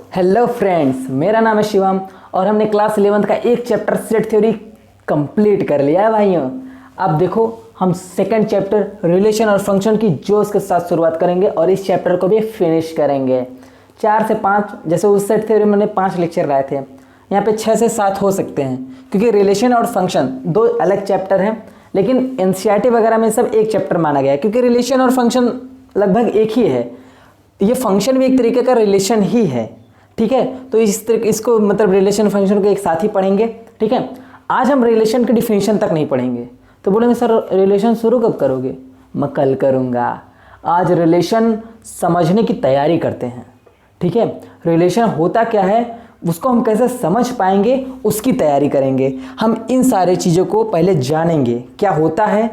Hello friends, मेरा नाम है शिवम और हमने क्लास 11th का एक चैप्टर सेट थ्योरी कंप्लीट कर लिया है भाइयों। अब देखो हम सेकंड चैप्टर रिलेशन और फंक्शन की जोश के साथ शुरुआत करेंगे और इस चैप्टर को भी फिनिश करेंगे। 4 से 5 जैसे उस सेट थ्योरी में मैंने 5 लेक्चर लाए थे, यहाँ पे 6 से 7 हो सकते हैं क्योंकि रिलेशन और फंक्शन दो अलग चैप्टर हैं, लेकिन एनसीईआरटी वगैरह में सब एक चैप्टर माना गया है क्योंकि रिलेशन और फंक्शन लगभग एक ही है। ये फंक्शन भी एक तरीके का रिलेशन ही है, ठीक है। तो इसको मतलब रिलेशन फंक्शन को एक साथ ही पढ़ेंगे, ठीक है। आज हम रिलेशन की डिफिनीशन तक नहीं पढ़ेंगे। तो बोलेंगे सर रिलेशन शुरू कब करोगे? मैं कल करूँगा। आज रिलेशन समझने की तैयारी करते हैं, ठीक है। रिलेशन होता क्या है, उसको हम कैसे समझ पाएंगे, उसकी तैयारी करेंगे। हम इन सारे चीज़ों को पहले जानेंगे क्या होता है,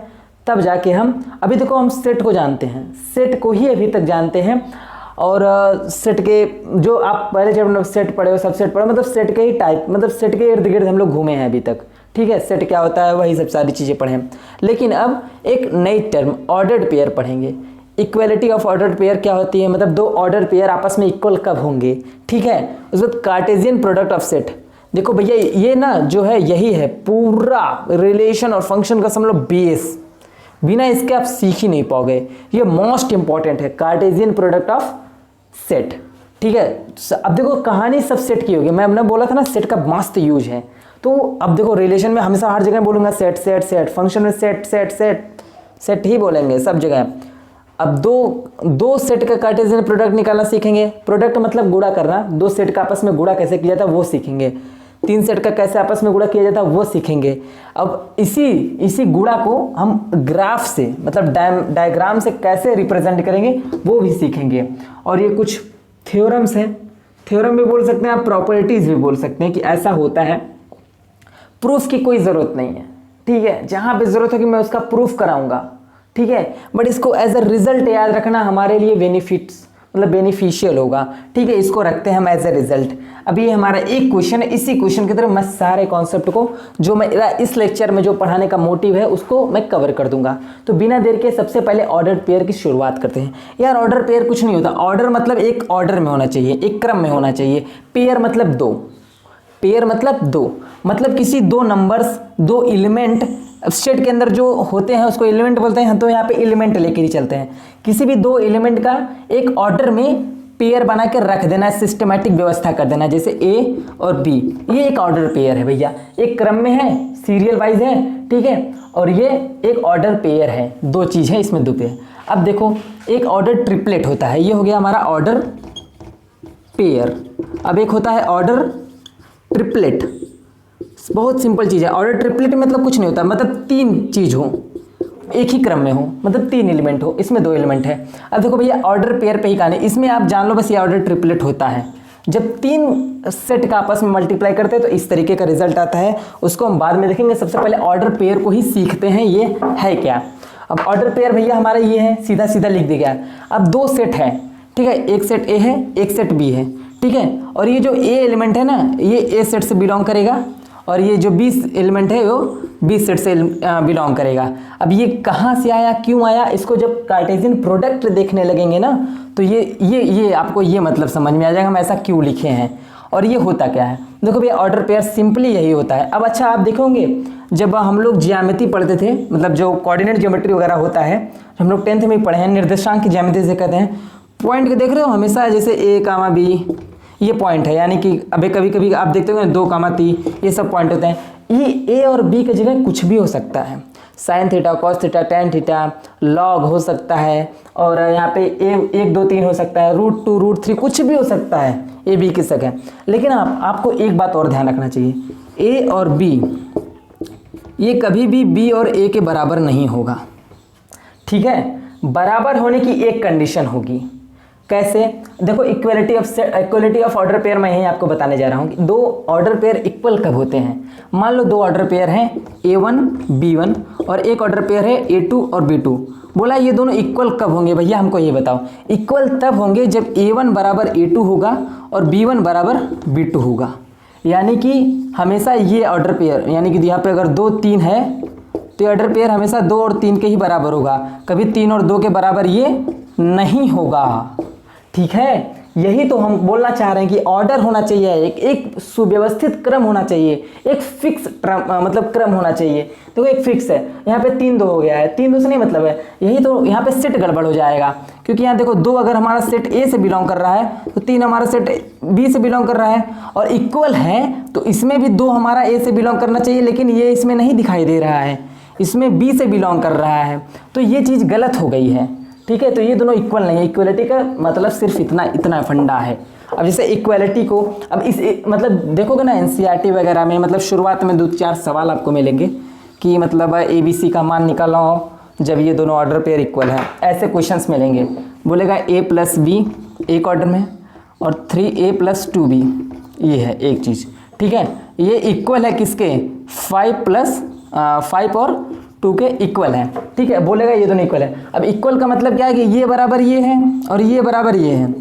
तब जाके हम अभी देखो हम सेट को जानते हैं, सेट को ही अभी तक जानते हैं। और सेट के जो आप पहले जब मतलब सेट पढ़े हो, सब सेट पढ़े, मतलब सेट के ही टाइप, मतलब सेट के इर्द गिर्द हम लोग घूमे हैं अभी तक, ठीक है। सेट क्या होता है वही सब सारी चीज़ें पढ़े हैं। लेकिन अब एक नई टर्म ऑर्डर्ड पेयर पढ़ेंगे। इक्वलिटी ऑफ ऑर्डर्ड पेयर क्या होती है, मतलब दो ऑर्डर पेयर आपस में इक्वल कब होंगे, ठीक है। उसके बाद कार्टेशियन प्रोडक्ट ऑफ सेट। देखो भैया ये ना जो है यही है पूरा रिलेशन और फंक्शन का समझ लो बेस। बिना इसके आप सीख ही नहीं पाओगे। ये मोस्ट इंपॉर्टेंट है, कार्टेशियन प्रोडक्ट ऑफ सेट, ठीक है। अब देखो कहानी सब सेट की होगी। मैंने बोला था ना सेट का मस्त यूज है। तो अब देखो रिलेशन में हमेशा हर जगह बोलूंगा सेट सेट सेट, फंक्शन में सेट सेट सेट सेट ही बोलेंगे सब जगह। अब दो सेट का कार्टेशियन प्रोडक्ट निकालना सीखेंगे। प्रोडक्ट मतलब गुणा करना, दो सेट का आपस में गुणा कैसे किया जाता है वो सीखेंगे। 3 सेट का कैसे आपस में गुणा किया जाता है वो सीखेंगे। अब इसी गुणा को हम ग्राफ से मतलब डायग्राम से कैसे रिप्रेजेंट करेंगे वो भी सीखेंगे। और ये कुछ थ्योरम्स हैं, थ्योरम भी बोल सकते हैं आप, प्रॉपर्टीज भी बोल सकते हैं कि ऐसा होता है। प्रूफ की कोई ज़रूरत नहीं है, ठीक है। जहाँ पे ज़रूरत होगी मैं उसका प्रूफ कराऊंगा, ठीक है। बट इसको एज अ रिजल्ट याद रखना हमारे लिए बेनिफिशियल होगा, ठीक है। इसको रखते हैं हम एज ए रिजल्ट। अभी ये हमारा एक क्वेश्चन है, इसी क्वेश्चन की तरफ मैं सारे कॉन्सेप्ट को जो मैं इस लेक्चर में जो पढ़ाने का मोटिव है उसको मैं कवर कर दूंगा। तो बिना देर के सबसे पहले ऑर्डर पेयर की शुरुआत करते हैं। यार ऑर्डर पेयर कुछ नहीं होता। ऑर्डर मतलब एक ऑर्डर में होना चाहिए, एक क्रम में होना चाहिए। पेयर मतलब दो, पेयर मतलब दो, मतलब किसी दो नंबर्स, दो एलिमेंट सेट के अंदर जो होते हैं उसको एलिमेंट बोलते हैं। तो यहाँ पे एलिमेंट लेके ही चलते हैं। किसी भी दो एलिमेंट का एक ऑर्डर में पेयर बना के रख देना है, सिस्टमैटिक व्यवस्था कर देना, जैसे ए और बी। ये एक ऑर्डर पेयर है भैया, एक क्रम में है, सीरियल वाइज है, ठीक है। और ये एक ऑर्डर पेयर है, दो चीज़ है इसमें, दो पेयर। अब देखो एक ऑर्डर ट्रिपलेट होता है, ये हो गया हमारा ऑर्डर पेयर। अब एक होता है ऑर्डर ट्रिपलेट, बहुत सिंपल चीज़ है। ऑर्डर ट्रिपलेट मतलब कुछ नहीं होता, मतलब 3 चीज़ हो एक ही क्रम में हो, मतलब 3 एलिमेंट हो, इसमें 2 एलिमेंट है। अब देखो भैया ऑर्डर पेयर पे ही कहानी, इसमें आप जान लो बस ये ऑर्डर ट्रिपलेट होता है। जब 3 सेट का आपस में मल्टीप्लाई करते हैं तो इस तरीके का रिजल्ट आता है। उसको हम बाद में देखेंगे, सबसे पहले ऑर्डर पेयर को ही सीखते हैं ये है क्या। अब ऑर्डर पेयर भैया हमारा ये है, सीधा सीधा लिख दिया गया। अब 2 सेट है, ठीक है। एक सेट ए है, एक सेट बी है, ठीक है। और ये जो ए एलिमेंट है ना, ये ए सेट से बिलोंग करेगा और ये जो 20 एलिमेंट है वो 20 सेट से बिलोंग करेगा। अब ये कहाँ से आया, क्यों आया, इसको जब कार्टेशियन प्रोडक्ट देखने लगेंगे ना तो ये आपको ये मतलब समझ में आ जाएगा हम ऐसा क्यों लिखे हैं और ये होता क्या है। देखो भैया ऑर्डर पेयर सिंपली यही होता है। अब अच्छा आप देखोगे जब हम लोग ज्यामिति पढ़ते थे, मतलब जो कोऑर्डिनेट ज्योमेट्री वगैरह होता है, हम लोग 10th में ही पढ़े हैं, निर्देशांक की ज्यामिति से कहते हैं। पॉइंट को देख रहे हो हमेशा, जैसे ए कामा बी ये पॉइंट है, यानी कि अभी कभी कभी आप देखते हो 2 कामा 3 ये सब पॉइंट होते हैं। ये ए और बी की जगह कुछ भी हो सकता है, sine theta, cos theta, tan theta, log हो सकता है, और यहाँ पे ए 1 2 3 हो सकता है, √2 √3 कुछ भी हो सकता है ए बी की जगह। लेकिन आपको एक बात और ध्यान रखना चाहिए, ए और बी ये कभी भी बी और ए के बराबर नहीं होगा, ठीक है। बराबर होने की एक कंडीशन होगी, कैसे? देखो इक्वलिटी ऑफ ऑर्डर पेयर मैं यही आपको बताने जा रहा हूँ कि 2 ऑर्डर पेयर इक्वल कब होते हैं। मान लो 2 ऑर्डर पेयर हैं A1 B1 और एक ऑर्डर पेयर है A2 और B2। बोला ये दोनों इक्वल कब होंगे भैया, हमको ये बताओ। इक्वल तब होंगे जब A1 बराबर A2 होगा और B1 बराबर B2 होगा। यानी कि हमेशा ये ऑर्डर पेयर, यानी कि यहाँ पे अगर 2 3 है तो ये ऑर्डर पेयर हमेशा 2 और 3 के ही बराबर होगा, कभी 3 और 2 के बराबर ये नहीं होगा, ठीक है। यही तो हम बोलना चाह रहे हैं कि ऑर्डर होना चाहिए, एक सुव्यवस्थित क्रम होना चाहिए, एक फिक्स मतलब क्रम होना चाहिए। देखो एक फिक्स है, यहाँ पे 3 2 हो गया है, 3 2 से नहीं मतलब है, यही तो यहाँ पे सेट गड़बड़ हो जाएगा, क्योंकि यहाँ देखो 2 अगर हमारा सेट ए से बिलोंग कर रहा है तो 3 हमारा सेट बी से बिलोंग कर रहा है, और इक्वल है तो इसमें भी 2 हमारा ए से बिलोंग करना चाहिए, लेकिन ये इसमें नहीं दिखाई दे रहा है, इसमें बी से बिलोंग कर रहा है, तो ये चीज़ गलत हो गई है। ठीक है, तो ये दोनों इक्वल नहीं है। इक्वलिटी का मतलब सिर्फ इतना फंडा है। अब जैसे इक्वलिटी को अब इस मतलब देखोगे ना एनसीईआरटी वगैरह में, मतलब शुरुआत में 2-4 सवाल आपको मिलेंगे कि मतलब ABC का मान निकालो जब ये दोनों ऑर्डर पेयर इक्वल है, ऐसे क्वेश्चंस मिलेंगे। बोलेगा A + B एक ऑर्डर में और 3A + 2B, ये है एक चीज़। ठीक है, ये इक्वल है किसके, 5 और 2 के इक्वल है। ठीक है, बोलेगा ये दोनों इक्वल है। अब इक्वल का मतलब क्या है कि ये बराबर ये है और ये बराबर ये है,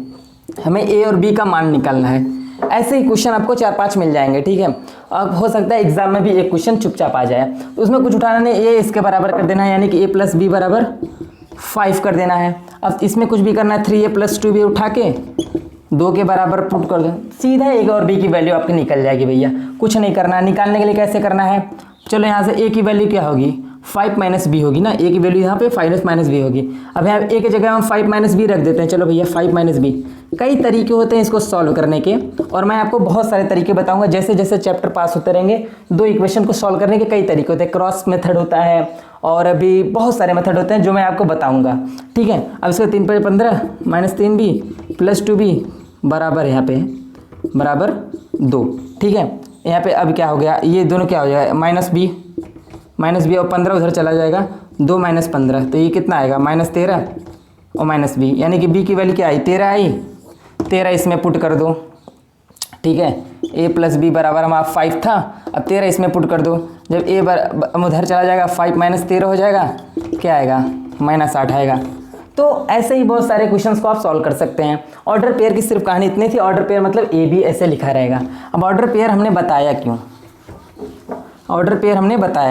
हमें A और B का मान निकालना है। ऐसे ही क्वेश्चन आपको 4-5 मिल जाएंगे। ठीक है, अब हो सकता है एग्जाम में भी एक क्वेश्चन चुपचाप आ जाए, तो उसमें कुछ उठाना नहीं, A इसके बराबर कर देना है, यानी कि A + B = 5 कर देना है। अब इसमें कुछ भी करना है, 3A + 2B उठा के 2 के बराबर पुट कर दो, सीधा A और B की वैल्यू आपकी निकल जाएगी भैया। कुछ नहीं करना है। निकालने के लिए कैसे करना है, चलो यहाँ से A की वैल्यू क्या होगी, 5 - B होगी ना, A की वैल्यू यहाँ पे 5 - B होगी। अब यहाँ A की जगह हम 5 - B रख देते हैं। चलो भैया 5 - B। कई तरीके होते हैं इसको सॉल्व करने के, और मैं आपको बहुत सारे तरीके बताऊंगा। जैसे जैसे चैप्टर पास होते रहेंगे, 2 इक्वेशन को सॉल्व करने के कई तरीके होते हैं, क्रॉस मेथड होता है और अभी बहुत सारे मेथड होते हैं जो मैं आपको बताऊंगा। ठीक है, अब इसका 3 × 15 -3B + 2B बराबर यहाँ पे बराबर 2। ठीक है, यहाँ पे अब क्या हो गया, ये दोनों क्या हो जाएगा, -B और 15 उधर चला जाएगा, 2 - 15, तो ये कितना आएगा, -13 और -B, यानी कि B की वैल्यू क्या आई, 13 आई। 13 इसमें पुट कर दो। ठीक है, A + B बराबर हमारा 5 था, अब 13 इसमें पुट कर दो। जब A उधर चला जाएगा, 5 - 13 हो जाएगा, क्या आएगा, -8 आएगा। तो ऐसे ही बहुत सारे क्वेश्चंस को आप सॉल्व कर सकते हैं। ऑर्डर पेयर की सिर्फ कहानी इतनी थी। ऑर्डर पेयर मतलब AB ऐसे लिखा रहेगा। अब ऑर्डर पेयर हमने बताया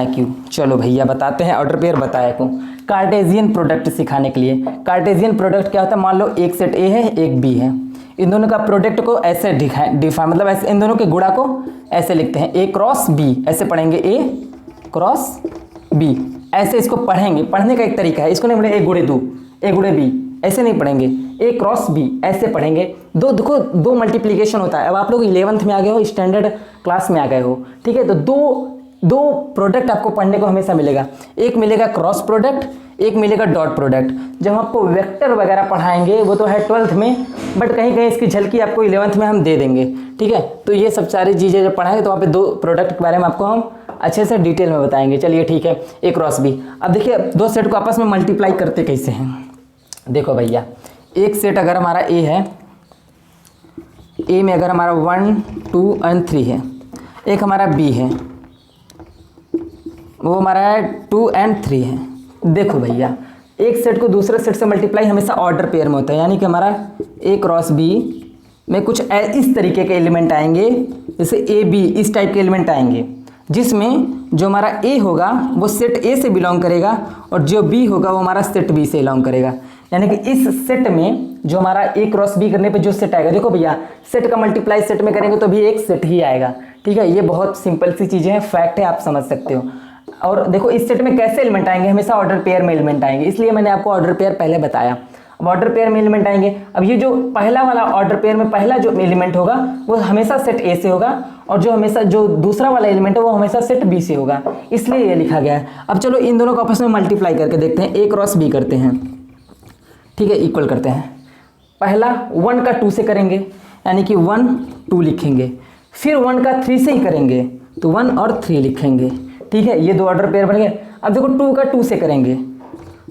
क्यों, चलो भैया बताते हैं ऑर्डर पेयर बताया क्यों। कार्टेशियन प्रोडक्ट सिखाने के लिए। कार्टेशियन प्रोडक्ट क्या होता है, मान लो एक सेट A है एक B है, इन दोनों का प्रोडक्ट को ऐसे डिफाइन मतलब ऐसे इन दोनों के गुणा को ऐसे लिखते हैं, A × B, ऐसे पढ़ेंगे A × B, ऐसे इसको पढ़ेंगे। पढ़ने का एक तरीका है, इसको नहीं पढ़ेंगे A × 2 A × B, ऐसे नहीं पढ़ेंगे, A × B ऐसे पढ़ेंगे। देखो 2 मल्टीप्लिकेशन होता है। अब आप लोग 11th में आ गए हो, स्टैंडर्ड क्लास में आ गए हो। ठीक है, तो दो प्रोडक्ट आपको पढ़ने को हमेशा मिलेगा, एक मिलेगा क्रॉस प्रोडक्ट, एक मिलेगा डॉट प्रोडक्ट। जब आपको वेक्टर वगैरह पढ़ाएंगे वो तो है 12th में, बट कहीं कहीं इसकी झलकी आपको 11th में हम दे देंगे। ठीक है, तो ये सब सारी चीज़ें जब पढ़ाएंगे तो वहाँ पे 2 प्रोडक्ट के बारे में आपको हम अच्छे से डिटेल में बताएंगे। चलिए ठीक है, A × B। अब देखिए 2 सेट को आपस में मल्टीप्लाई करते कैसे हैं। देखो भैया, एक सेट अगर हमारा A है, A में अगर हमारा 1 2 और 3 है, एक हमारा B है, वो हमारा 2 और 3 है। देखो भैया, एक सेट को दूसरे सेट से मल्टीप्लाई हमेशा ऑर्डर पेयर में होता है, यानी कि हमारा A × B में कुछ इस तरीके के एलिमेंट आएंगे, जैसे AB इस टाइप के एलिमेंट आएंगे, जिसमें जो हमारा A होगा वो सेट A से बिलोंग करेगा और जो B होगा वो हमारा सेट B से बिलोंग करेगा। यानी कि इस सेट में जो हमारा A × B करने पे जो सेट आएगा, देखो भैया सेट का मल्टीप्लाई सेट में करेंगे तो भी एक सेट ही आएगा। ठीक है, ये बहुत सिंपल सी चीज़ें हैं, फैक्ट है, आप समझ सकते हो। और देखो इस सेट में कैसे एलिमेंट आएंगे, हमेशा ऑर्डर पेयर में एलिमेंट आएंगे, इसलिए मैंने आपको ऑर्डर पेयर पहले बताया। अब ऑर्डर पेयर में एलिमेंट आएंगे। अब ये जो पहला वाला ऑर्डर पेयर में पहला जो एलिमेंट होगा वो हमेशा सेट A से होगा, और जो दूसरा वाला एलिमेंट है वो हमेशा सेट B से होगा, इसलिए ये लिखा गया है। अब चलो इन दोनों को आपस में मल्टीप्लाई करके देखते हैं। A × B करते हैं, ठीक है, इक्वल करते हैं। पहला 1 का 2 से करेंगे, यानी कि 1 2 लिखेंगे, फिर 1 का 3 से ही करेंगे तो 1 और 3 लिखेंगे। ठीक है, ये 2 ऑर्डर पेयर बन गए। अब देखो 2 का 2 से करेंगे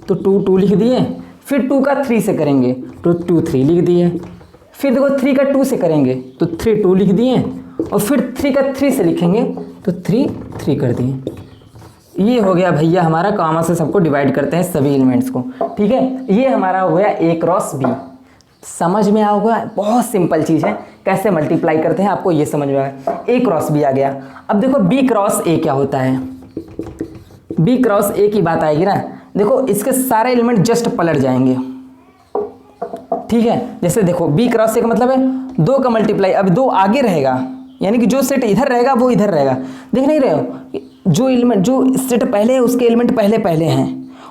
तो 2 2 लिख दिए, फिर 2 का 3 से करेंगे तो 2 3 लिख दिए, फिर देखो 3 का 2 से करेंगे तो 3 2 लिख दिए, और फिर 3 का 3 से लिखेंगे तो 3 3 कर दिए। ये हो गया भैया हमारा, कॉमा से सबको डिवाइड करते हैं सभी एलिमेंट्स को। ठीक है, ये हमारा हो गया A × B। समझ में आओगा, बहुत सिंपल चीज़ है, कैसे मल्टीप्लाई करते हैं आपको ये समझ में आएगा। A × B आ गया। अब देखो B × A क्या होता है, B × A की बात आएगी ना, देखो इसके सारे एलिमेंट जस्ट पलट जाएंगे। ठीक है। जैसे देखो बी क्रॉस ए का मतलब है 2 का मल्टीप्लाई, अब 2 आगे रहेगा, यानी कि जो सेट इधर रहेगा वो इधर रहेगा। देख नहीं रहे हो, जो एलिमेंट जो सेट पहले है उसके एलिमेंट पहले पहले हैं,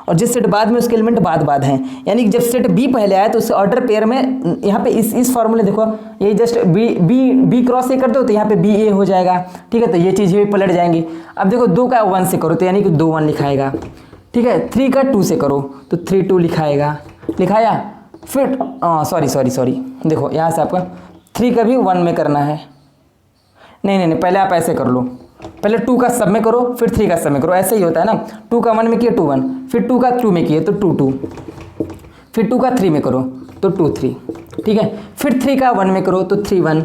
और जिस सेट बाद में उसके एलिमेंट बाद बाद हैं। यानी कि जब सेट बी पहले आया तो उस ऑर्डर पेयर में यहाँ पे इस फॉर्मूले देखो, ये जस्ट बी क्रॉस ए कर दो तो यहाँ पे बी ए हो जाएगा, ठीक है। तो ये चीज़ भी पलट जाएंगी। अब देखो 2 का 1 से करो तो यानी कि 2 1 लिखाएगा, ठीक है। 3 का 2 से करो तो 3 2 लिखाएगा, लिखाया। फिर सॉरी देखो यहाँ से आपका 3 का भी 1 में करना है, नहीं पहले आप ऐसे कर लो, पहले 2 का सब में करो फिर 3 का सब में करो, ऐसे ही होता है ना। 2 का 1 में किए 2 1, फिर 2 का 2 में किए तो 2 2, फिर 2 का 3 में करो तो 2 3, ठीक है। फिर 3 का 1 में करो तो 3 1,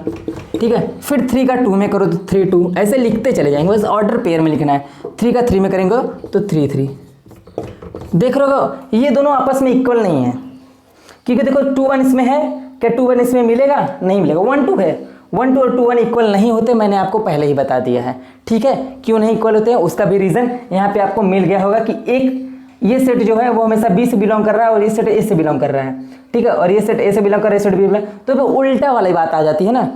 ठीक है। फिर 3 का 2 में करो तो 3 2, ऐसे लिखते चले जाएंगे, बस ऑर्डर पेयर में लिखना है। 3 का 3 में करेंगे तो 3 3। देख रहे हो ये दोनों आपस में इक्वल नहीं है, क्योंकि देखो 2 1 इसमें है, क्या 2 1 इसमें मिलेगा? नहीं मिलेगा। 1 2 है, 1 2 और 2 1 इक्वल नहीं होते, मैंने आपको पहले ही बता दिया है, ठीक है। क्यों नहीं इक्वल होते हैं उसका भी रीज़न यहाँ पे आपको मिल गया होगा कि एक ये सेट जो है वो हमेशा बी से बिलोंग कर रहा है और ये सेट ए से बिलोंग कर रहा है, ठीक है। और ये सेट ए से बिलोंग कर रहा है, सेट बी बिलोंग, तो उल्टा वाली बात आ जाती है ना,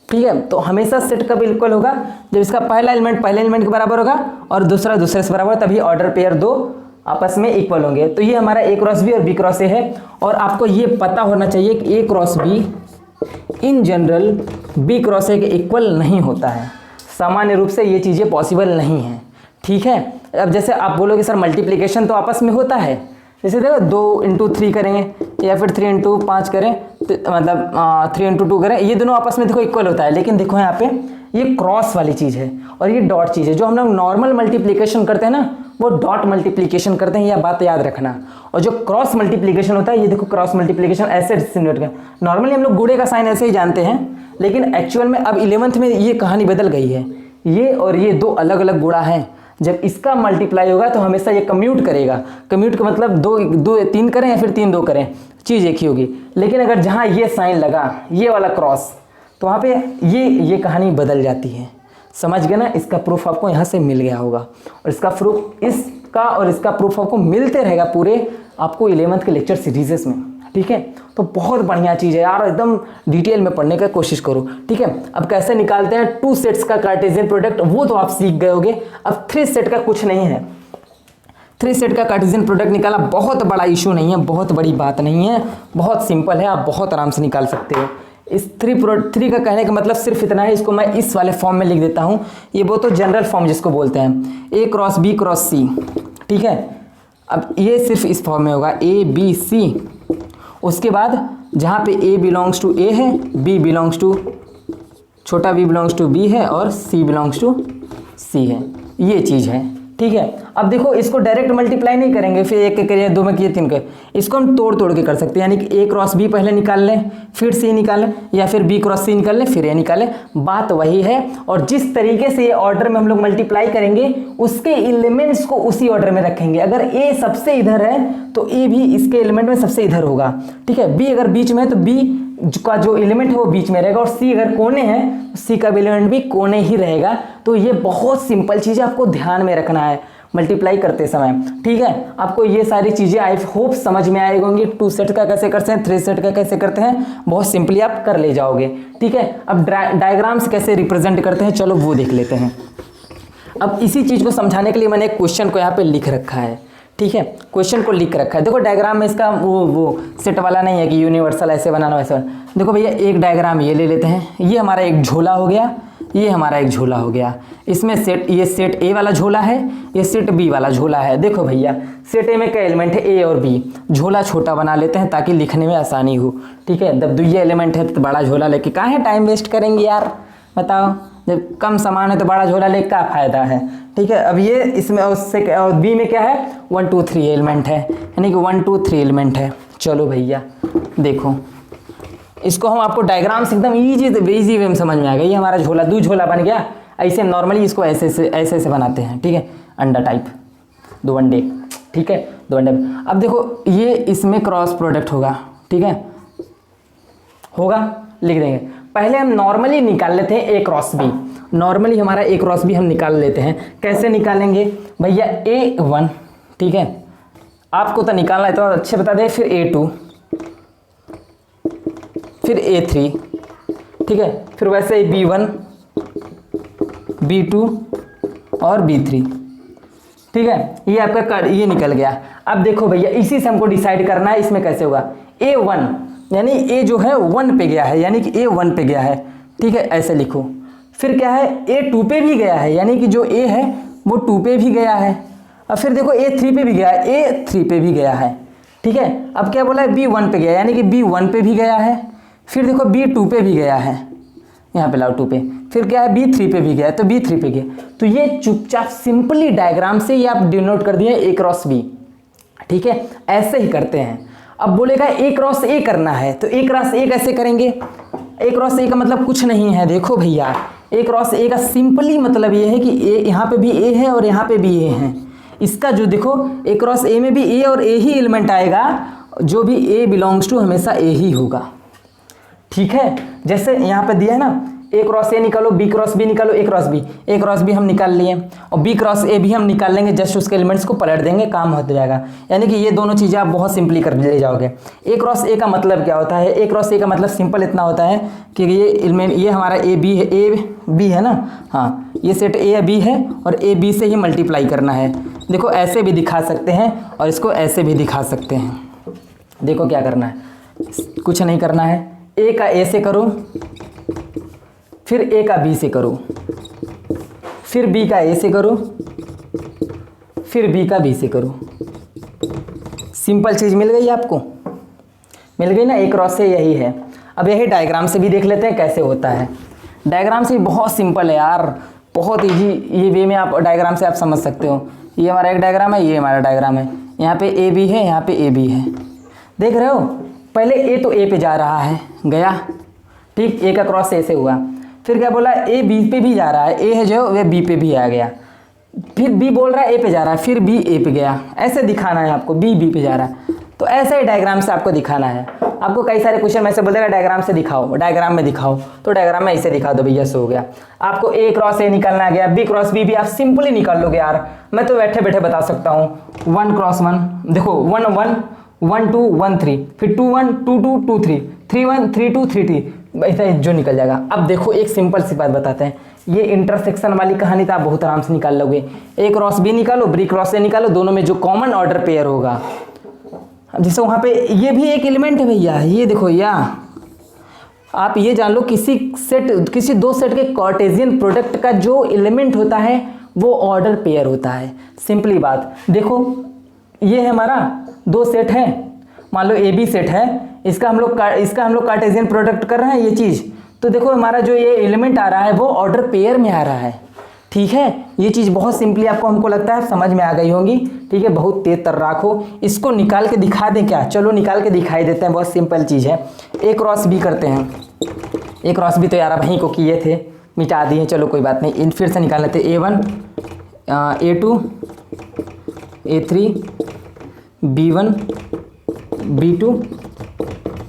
ठीक है। तो हमेशा सेट कब इक्वल होगा? जब इसका पहला एलिमेंट पहले एलिमेंट के बराबर होगा और दूसरा दूसरे से बराबर, तभी ऑर्डर पेयर 2 आपस में इक्वल होंगे। तो ये हमारा ए क्रॉस बी और बी क्रॉस ए है, और आपको ये पता होना चाहिए कि A cross B in general B cross A के इक्वल नहीं होता है, सामान्य रूप से ये चीज़ें पॉसिबल नहीं हैं, ठीक है। अब जैसे आप बोलोगे सर मल्टीप्लिकेशन तो आपस में होता है, जैसे देखो 2 इंटू 3 करेंगे या फिर 3 इंटू 5 करें तो मतलब 3 इंटू 2 करें, ये दोनों आपस में देखो इक्वल होता है। लेकिन देखो यहाँ पे ये क्रॉस वाली चीज़ है और ये डॉट चीज़ है। जो हम लोग नॉर्मल मल्टीप्लिकेशन करते हैं ना वो डॉट मल्टीप्लिकेशन करते हैं, यह बात याद रखना। और जो क्रॉस मल्टीप्लिकेशन होता है, ये देखो क्रॉस मल्टीप्लिकेशन ऐसे डिनोट कर, नॉर्मली हम लोग गुणे का साइन ऐसे ही जानते हैं, लेकिन एक्चुअल में अब 11th में ये कहानी बदल गई है। ये और ये 2 अलग अलग गुणा हैं, जब इसका मल्टीप्लाई होगा तो हमेशा ये कम्यूट करेगा। कम्यूट का मतलब 2 3 करें या फिर 3 2 करें, चीज़ एक ही होगी। लेकिन अगर जहाँ ये साइन लगा, ये वाला क्रॉस, तो वहाँ पे ये कहानी बदल जाती है। समझ गए ना? इसका प्रूफ आपको यहाँ से मिल गया होगा, और इसका प्रूफ इसका और इसका प्रूफ आपको मिलते रहेगा पूरे आपको 11th के लेक्चर सीरीजेस में, ठीक है। तो बहुत बढ़िया चीज़ है यार, एकदम डिटेल में पढ़ने का कोशिश करो, ठीक है। अब कैसे निकालते हैं 2 सेट्स का कार्टेशियन प्रोडक्ट, वो तो आप सीख गए होगे। अब 3 सेट का कुछ नहीं है, 3 सेट का कार्टेशियन प्रोडक्ट निकाला बहुत बड़ा इशू नहीं है, बहुत बड़ी बात नहीं है, बहुत सिंपल है, आप बहुत आराम से निकाल सकते हो। इस 3 का कहने का मतलब सिर्फ इतना है, इसको मैं इस वाले फॉर्म में लिख देता हूँ। ये वो तो जनरल फॉर्म जिसको बोलते हैं ए क्रॉस बी क्रॉस सी, ठीक है। अब ये सिर्फ इस फॉर्म में होगा ए बी सी, उसके बाद जहाँ पे ए बिलोंग्स टू ए है, बी बिलोंग्स टू छोटा बी बिलोंग्स टू बी है और सी बिलोंग्स टू सी है, ये चीज़ है, ठीक है। अब देखो इसको डायरेक्ट मल्टीप्लाई नहीं करेंगे, फिर 1 के करिए 2 में किए 3 के, इसको हम तोड़ तोड़ के कर सकते हैं। यानी कि ए क्रॉस बी पहले निकाल लें फिर सी निकाल लें, या फिर बी क्रॉस सी निकाल लें फिर ए निकालें, बात वही है। और जिस तरीके से ये ऑर्डर में हम लोग मल्टीप्लाई करेंगे उसके एलिमेंट्स को उसी ऑर्डर में रखेंगे। अगर ए सबसे इधर है तो ए भी इसके एलिमेंट में सबसे इधर होगा, ठीक है। बी अगर बीच में है तो बी का जो एलिमेंट है वो बीच में रहेगा, और सी अगर कोने है तो सी का एलिमेंट भी कोने ही रहेगा। तो ये बहुत सिंपल चीज़ आपको ध्यान में रखना है मल्टीप्लाई करते समय, ठीक है। आपको ये सारी चीज़ें आई होप समझ में आएगी होंगी। 2 सेट का कैसे करते हैं, 3 सेट का कैसे करते हैं, बहुत सिंपली आप कर ले जाओगे, ठीक है। अब डायग्राम से कैसे रिप्रेजेंट करते हैं, चलो वो देख लेते हैं। अब इसी चीज़ को समझाने के लिए मैंने एक क्वेश्चन को यहाँ पे लिख रखा है, ठीक है। क्वेश्चन को लिख रखा है, देखो डायग्राम में इसका वो सेट वाला नहीं है कि यूनिवर्सल ऐसे बनाना वैसे बनाना। देखो भैया एक डायग्राम ये ले लेते हैं, ये हमारा एक झोला हो गया, ये हमारा एक झोला हो गया। इसमें ये सेट ए वाला झोला है, ये सेट बी वाला झोला है। देखो भैया सेट ए में क्या एलिमेंट है, ए और बी। झोला छोटा बना लेते हैं ताकि लिखने में आसानी हो, ठीक है। जब दुइये एलिमेंट है तो बड़ा झोला लेके काहे टाइम वेस्ट करेंगे यार, बताओ। जब कम सामान है तो बड़ा झोला लेके क्या फ़ायदा है, ठीक है। अब ये इसमें उससे और बी में क्या है 1 2 3 एलिमेंट है, यानी कि 1 2 3 एलिमेंट है। चलो भैया देखो इसको हम आपको डायग्राम से एकदम इजी वे में समझ में आ गया। ये हमारा झोला 2 झोला बन गया। ऐसे नॉर्मली इसको ऐसे बनाते हैं, ठीक है। अंडा टाइप 2 अंडे, ठीक है, 2 अंडे। अब देखो ये इसमें क्रॉस प्रोडक्ट होगा, ठीक है, होगा, लिख देंगे। पहले हम नॉर्मली निकाल लेते हैं ए क्रॉस बी। नॉर्मली हमारा ए क्रॉस बी हम निकाल लेते हैं। कैसे निकालेंगे भैया, A1, ठीक है, आपको तो निकालना है तो अच्छे बता दें। फिर A2, फिर A3, ठीक है, फिर वैसे B1, B2 और B3, ठीक है, ये आपका ये निकल गया। अब देखो भैया इसी से हमको डिसाइड करना है इसमें कैसे होगा। A1 यानी A जो है 1 पे गया है, यानी कि A 1 पे गया है, ठीक है, ऐसे लिखो। फिर क्या है, A 2 पे भी गया है, यानी कि जो A है वो 2 पे भी गया है। अब फिर देखो A 3 पे भी गया है, A 3 पे भी गया है, ठीक है। अब क्या बोला है, B 1 पे गया, यानी कि B 1 पे भी गया है। फिर देखो B 2 पे भी गया है, यहाँ पे लाओ 2 पे। फिर क्या है, B 3 पे भी गया है, तो B 3 पे गया। तो ये चुपचाप सिंपली डायग्राम से ये आप डिनोट कर दिए A क्रॉस B, ठीक है, ऐसे ही करते हैं। अब बोलेगा A क्रॉस A करना है, तो A क्रॉस A कैसे करेंगे। A क्रॉस A का मतलब कुछ नहीं है, देखो भैया A क्रॉस A का सिंपली मतलब ये है कि A यहाँ पे भी A है और यहाँ पे भी A है। इसका जो देखो A क्रॉस A में भी A और A ही एलिमेंट आएगा, जो भी A बिलोंग्स टू हमेशा A ही होगा, ठीक है। जैसे यहाँ पे दिया है ना, A क्रॉस A निकालो, B क्रॉस B निकालो, A क्रॉस B हम निकाल लिए और B क्रॉस A भी हम निकाल लेंगे, जस्ट उसके एलिमेंट्स को पलट देंगे, काम हो जाएगा। यानी कि ये दोनों चीज़ें आप बहुत सिंपली कर ले जाओगे। A क्रॉस A का मतलब क्या होता है, A क्रॉस A का मतलब सिंपल इतना होता है कि ये एलिमेंट, ये हमारा A B है, A B है ना, हाँ, ये सेट A या B है और A B से ही मल्टीप्लाई करना है। देखो ऐसे भी दिखा सकते हैं और इसको ऐसे भी दिखा सकते हैं। देखो क्या करना है, कुछ नहीं करना है, A का A से करो, फिर A का B से करो, फिर B का A से करो, फिर B का B से करो। सिंपल चीज़ मिल गई आपको, मिल गई ना। A क्रॉस से यही है। अब यही डायग्राम से भी देख लेते हैं कैसे होता है। डायग्राम से बहुत सिंपल है यार, बहुत ईजी, ये वे में आप डायग्राम से आप समझ सकते हो। ये हमारा एक डायग्राम है, ये हमारा डायग्राम है, यहाँ पे A B है, यहाँ पे A B है, देख रहे हो। पहले A तो A पे जा रहा है, गया, ठीक, A का क्रॉस A से हुआ। फिर क्या बोला, A B पे भी जा रहा है, A है जो वह B पे भी आ गया। फिर B बोल रहा है A पे जा रहा है, फिर B A पे गया। ऐसे दिखाना है आपको, B पे जा रहा है, तो ऐसे ही डायग्राम से आपको दिखाना है। आपको कई सारे क्वेश्चन में से बोलेगा डायग्राम से दिखाओ, डायग्राम में दिखाओ, तो डायग्राम में ऐसे दिखा दो भैया, सो हो गया। आपको A क्रॉस A निकलना गया, B क्रॉस B भी आप सिंपली निकाल लोगे यार। मैं तो बैठे बैठे बता सकता हूँ। 1 क्रॉस 1, देखो 1 1 1 2 1 3, फिर 2 1 2 2 2 3 3 1 3 2 3 3, ऐसा जो निकल जाएगा। अब देखो एक सिंपल सी बात बताते हैं, ये इंटरसेक्शन वाली कहानी तो आप बहुत आराम से निकाल लोगे। A क्रॉस B निकालो, B क्रॉस A निकालो, दोनों में जो कॉमन ऑर्डर पेयर होगा, जैसे वहाँ पे ये भी एक एलिमेंट है भैया, ये देखो, या आप ये जान लो किसी दो सेट के कार्टेशियन प्रोडक्ट का जो एलिमेंट होता है वो ऑर्डर पेयर होता है। सिंपली बात देखो, ये है हमारा दो सेट है, मान लो AB सेट है, इसका हम लोग कार्टेशियन प्रोडक्ट कर रहे हैं ये चीज़, तो देखो हमारा जो ये एलिमेंट आ रहा है वो ऑर्डर पेयर में आ रहा है, ठीक है। ये चीज़ बहुत सिंपली आपको, हमको लगता है समझ में आ गई होगी, ठीक है। बहुत तेज तर्राक हो, इसको निकाल के दिखा दें क्या, चलो निकाल के दिखाई देते हैं, बहुत सिंपल चीज़ है। A क्रॉस B करते हैं, A क्रॉस B तो यार आप वहीं को किए थे, मिटा दिए, चलो कोई बात नहीं, फिर से निकाल लेते। A1 A2 A3 B1 B2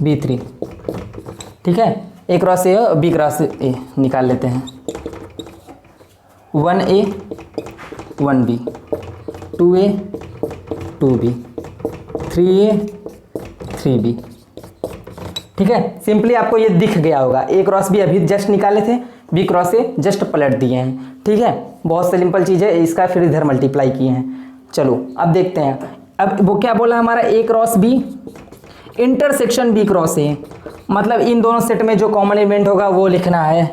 B3, ठीक है। A क्रॉस A और B क्रॉस A निकाल लेते हैं। 1A 1B 2A 2B 3A 3B, ठीक है। सिंपली आपको ये दिख गया होगा। A क्रॉस B अभी जस्ट निकाले थे, B क्रॉस A जस्ट पलट दिए हैं, ठीक है। बहुत सिंपल चीज़ है, इसका फिर इधर मल्टीप्लाई किए हैं। चलो अब देखते हैं, अब वो क्या बोला हमारा A cross B intersection B cross A, मतलब इन दोनों सेट में जो कॉमन एलिमेंट होगा वो लिखना है।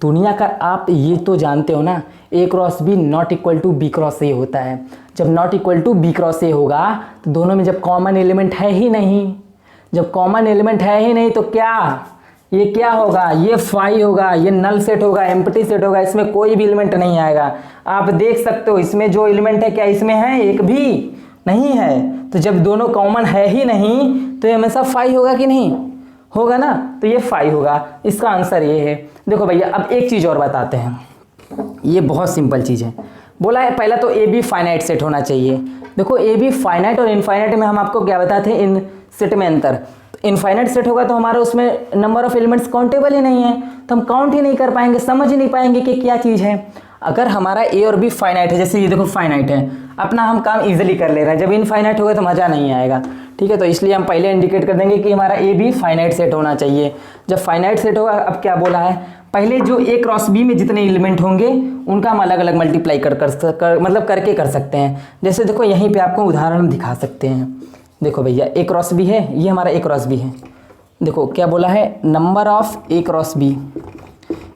दुनिया का आप ये तो जानते हो ना, A cross B not equal to B cross A होता है। जब not equal to B cross A होगा तो दोनों में जब कॉमन एलिमेंट है ही नहीं, जब कॉमन एलिमेंट है ही नहीं तो ये क्या होगा, ये फाई होगा, ये नल सेट होगा, एम्प्टी सेट होगा, इसमें कोई भी एलिमेंट नहीं आएगा। आप देख सकते हो इसमें जो एलिमेंट है क्या इसमें है, एक भी नहीं है। तो जब दोनों कॉमन है ही नहीं तो ये हमेशा फाई होगा कि नहीं होगा ना, तो ये फाई होगा। इसका आंसर ये है। देखो भैया अब एक चीज़ और बताते हैं, ये बहुत सिंपल चीज़ है। बोला है पहला तो ए बी फाइनाइट सेट होना चाहिए। देखो ए बी फाइनाइट और इनफाइनाइट में हम आपको क्या बताते हैं, इन सेट में अंतर। इनफाइनाइट सेट होगा तो हमारा उसमें नंबर ऑफ एलिमेंट्स काउंटेबल ही नहीं है, तो हम काउंट ही नहीं कर पाएंगे, समझ ही नहीं पाएंगे कि क्या चीज़ है। अगर हमारा ए और बी फाइनाइट है, जैसे ये देखो फाइनाइट है, अपना हम काम इजीली कर ले रहे हैं। जब इनफाइनाइट होगा तो मज़ा नहीं आएगा, ठीक है, तो इसलिए हम पहले इंडिकेट कर देंगे कि हमारा ए बी फाइनाइट सेट होना चाहिए। जब फाइनाइट सेट होगा, अब क्या बोला है, पहले जो ए क्रॉस बी में जितने एलिमेंट होंगे उनका हम अलग अलग मल्टीप्लाई मतलब करके कर सकते हैं। जैसे देखो यहीं पे आपको उदाहरण दिखा सकते हैं। देखो भैया ए क्रॉस बी है, ये हमारा ए क्रॉस बी है। देखो क्या बोला है, number of A cross B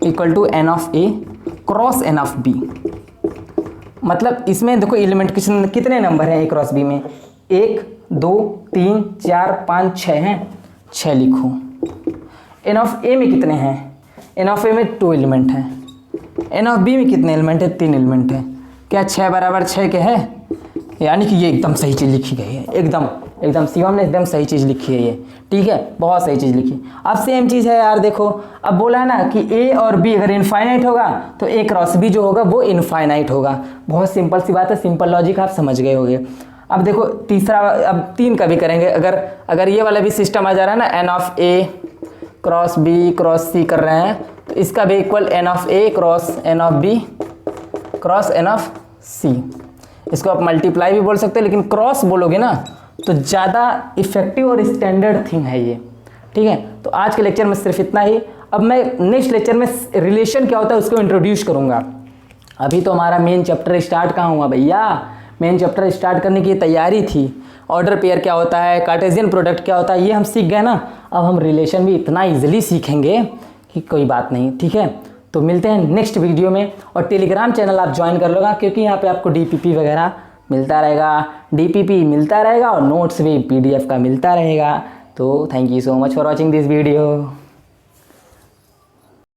equal to N of A cross N of B. मतलब इसमें देखो एलिमेंट कितने नंबर हैं ए क्रॉस बी में, 1 2 3 4 5 6 हैं, 6 लिखो। एन ऑफ ए में कितने हैं, एन ऑफ ए में 2 एलिमेंट हैं। एन ऑफ बी में कितने एलिमेंट है, 3 एलिमेंट है। क्या 6 बराबर 6 के है, यानी कि ये एकदम सही चीज़ लिखी गई है, एकदम शिवम ने एकदम सही चीज़ लिखी है ये, ठीक है, बहुत सही चीज़ लिखी। अब सेम चीज़ है यार, देखो अब बोला है ना कि ए और बी अगर इनफाइनाइट होगा तो ए क्रॉस बी जो होगा वो इनफाइनाइट होगा। बहुत सिंपल सी बात है, सिंपल लॉजिक आप समझ गए होंगे। अब देखो तीसरा, अब 3 का भी करेंगे। अगर ये वाला भी सिस्टम आ जा रहा है ना, n of A cross B cross C कर रहे हैं, तो इसका भी equal n of A cross N of B cross N of C. इसको आप मल्टीप्लाई भी बोल सकते हैं, लेकिन क्रॉस बोलोगे ना तो ज़्यादा इफेक्टिव और स्टैंडर्ड थिंग है ये, ठीक है। तो आज के लेक्चर में सिर्फ इतना ही। अब मैं नेक्स्ट लेक्चर में रिलेशन क्या होता है उसको इंट्रोड्यूस करूँगा। अभी तो हमारा मेन चैप्टर स्टार्ट कहाँ हुआ भैया, मेन चैप्टर स्टार्ट करने की तैयारी थी। ऑर्डर पेयर क्या होता है, कार्टेशियन प्रोडक्ट क्या होता है, ये हम सीख गए ना। अब हम रिलेशन भी इतना ईजिली सीखेंगे कि कोई बात नहीं, ठीक है। तो मिलते हैं नेक्स्ट वीडियो में, और टेलीग्राम चैनल आप ज्वाइन कर लोगा, क्योंकि यहाँ पे आपको डीपीपी वगैरह मिलता रहेगा, डीपीपी मिलता रहेगा और नोट्स भी पीडीएफ का मिलता रहेगा। तो thank you so much for watching this video.